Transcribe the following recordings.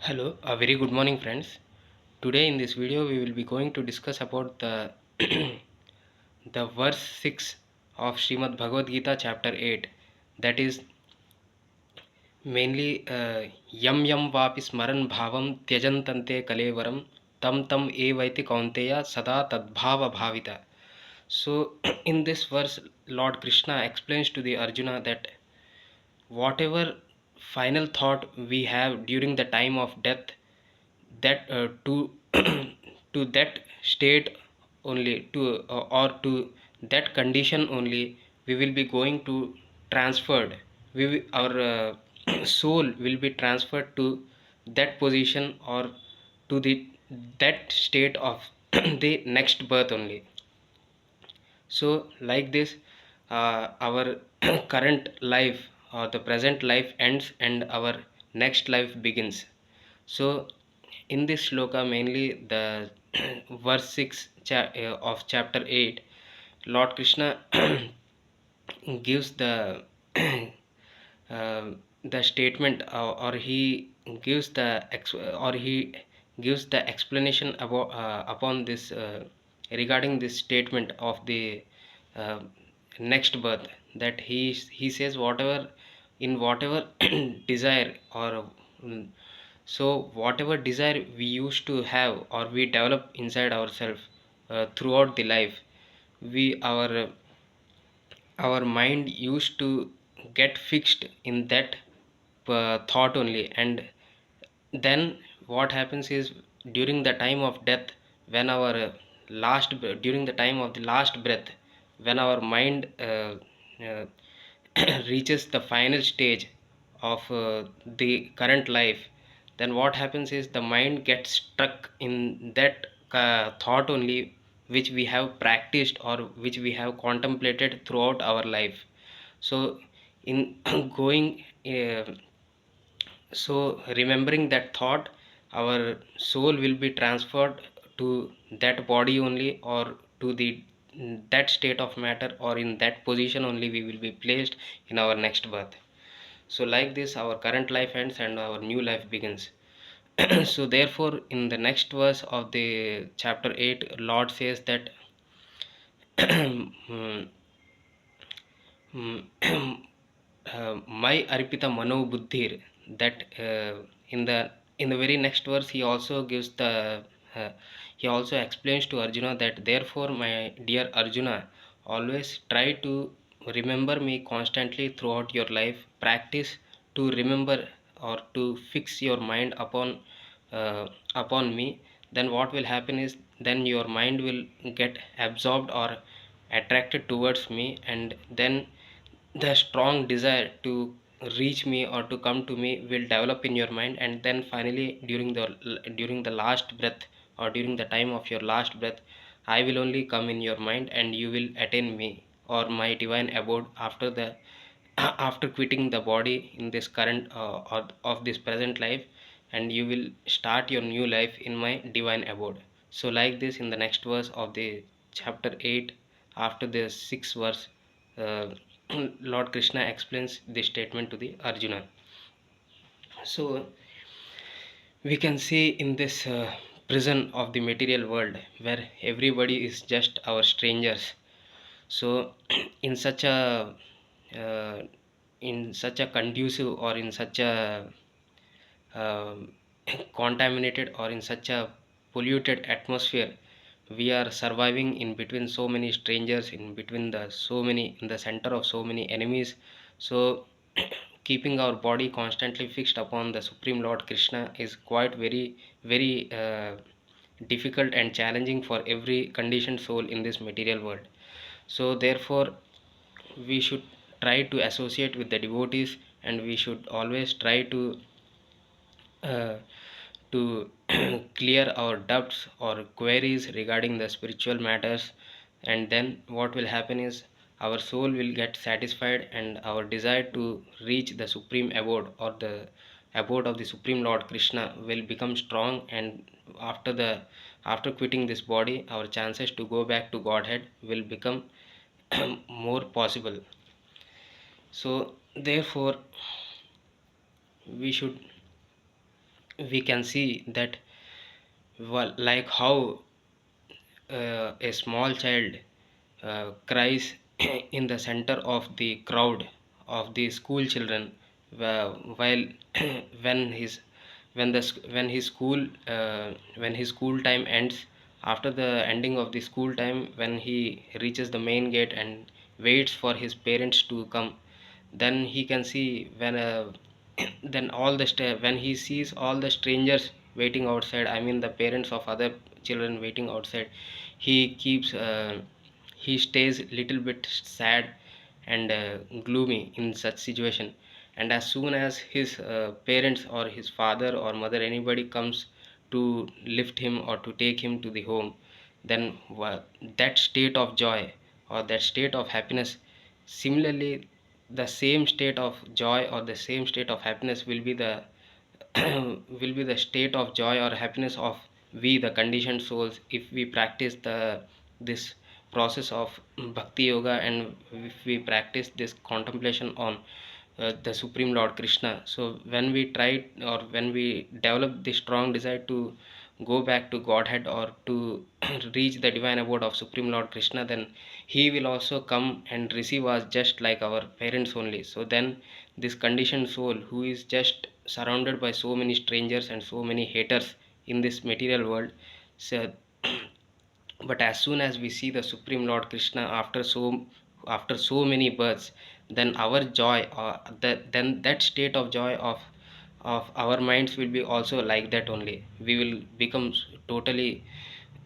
Hello, a very good morning, friends. Today in this video we will be going to discuss about the the verse 6 of Srimad Bhagavad Gita chapter 8, that is mainly yam yam vapi smaran bhavam tyajantante kalevaram tam tam evaiti kaunteya sada tadbhava bhavita. So in this verse Lord Krishna explains to the Arjuna that whatever final thought we have during the time of death, that to to that state only, to or to that condition only, we will be going to transferred, our soul will be transferred to that position, or to the that state of the next birth only. So like this, our current life or the present life ends and our next life begins. So in this shloka, mainly the verse 6 of chapter 8, Lord Krishna gives uh, the statement, or he gives the explanation about upon this, regarding this statement of the uh, next birth, that he says whatever, in whatever desire, or so whatever desire we used to have or we develop inside ourselves throughout the life, we our mind used to get fixed in that thought only. And then what happens is, during the time of death, when our during the time of the last breath, when our mind uh, reaches the final stage of the current life, then what happens is the mind gets stuck in that thought only, which we have practiced or which we have contemplated throughout our life. So in going so remembering that thought, our soul will be transferred to that body only, or to the that state of matter, or in that position only we will be placed in our next birth. So like this, our current life ends and our new life begins. So therefore, in the next verse of the chapter 8, Lord says that my arpita mano buddhir, that in the very next verse he also gives the uh, he also explains to Arjuna that, therefore my dear Arjuna, always try to remember me constantly throughout your life. Practice to remember, or to fix your mind upon me. Then what will happen is, then your mind will get absorbed or attracted towards me, and then the strong desire to reach me or to come to me will develop in your mind. And then finally, during the last breath, or during the time of your last breath, I will only come in your mind, and you will attain me or my divine abode after the after quitting the body in this current, or of this present life, and you will start your new life in my divine abode. So like this, in the next verse of the chapter 8, after the sixth verse, uh, Lord Krishna explains this statement to the Arjuna. So we can see in this prison of the material world, where everybody is just our strangers. So in such a uh, conducive, or in such a um, contaminated, or in such a polluted atmosphere, we are surviving in between so many strangers, in between the so many, in the center of so many enemies. So keeping our body constantly fixed upon the Supreme Lord Krishna is quite very difficult and challenging for every conditioned soul in this material world. So therefore, we should try to associate with the devotees, and we should always try uh, to clear our doubts or queries regarding the spiritual matters. And then what will happen is, our soul will get satisfied, and our desire to reach the supreme abode, or the abode of the Supreme Lord Krishna, will become strong. And after quitting this body, our chances to go back to Godhead will become more possible. So therefore, we should we can see that, well, like how a small child cries in the center of the crowd of the school children, while when his when his school when his school time ends. After the ending of the school time, when he reaches the main gate and waits for his parents to come, then he can see when then when he sees all the strangers waiting outside, I mean the parents of other children waiting outside, he keeps he stays little bit sad and gloomy in such situation. And as soon as his parents or his father or mother, anybody comes to lift him or to take him to the home, then that state of joy or that state of happiness, similarly the same state of joy or the same state of happiness will be the will be the state of joy or happiness of we the conditioned souls, if we practice this process of bhakti yoga, and if we practice this contemplation on the Supreme Lord Krishna. So when we try or when we develop the strong desire to go back to Godhead or to reach the divine abode of Supreme Lord Krishna, then he will also come and receive us just like our parents only. So then this conditioned soul who is just surrounded by so many strangers and so many haters in this material world, so but as soon as we see the Supreme Lord Krishna after so many births, then our joy then that state of joy of our minds will be also like that only. We will become totally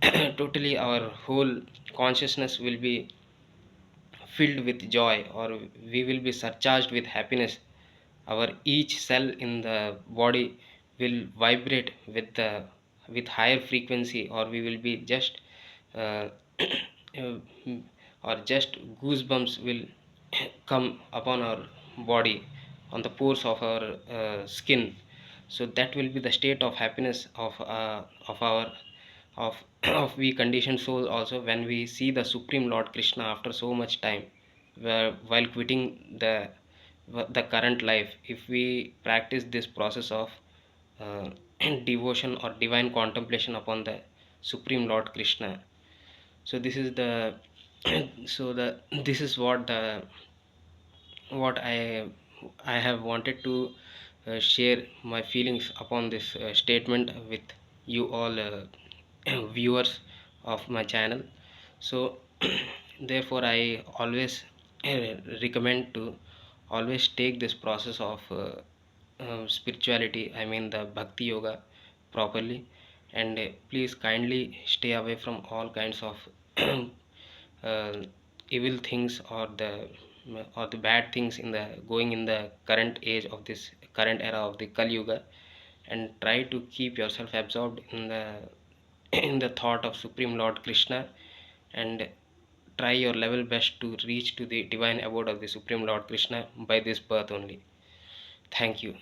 totally our whole consciousness will be filled with joy, or we will be surcharged with happiness. Our each cell in the body will vibrate with higher frequency, or we will be just uh, uh, or just goosebumps will come upon our body, on the pores of our skin. So that will be the state of happiness of our of of we conditioned soul also, when we see the Supreme Lord Krishna after so much time, while quitting the current life. If we practice this process of uh, devotion or divine contemplation upon the Supreme Lord Krishna, so this is the so the this is what I have wanted to share my feelings upon this statement with you all viewers of my channel. So therefore I always recommend to always take this process of spirituality, I mean the bhakti yoga, properly. And please kindly stay away from all kinds of uh, evil things or the bad things in the going in the current age of this current era of the Kali Yuga, and try to keep yourself absorbed in the in the thought of Supreme Lord Krishna, and try your level best to reach to the divine abode of the Supreme Lord Krishna by this birth only. Thank you.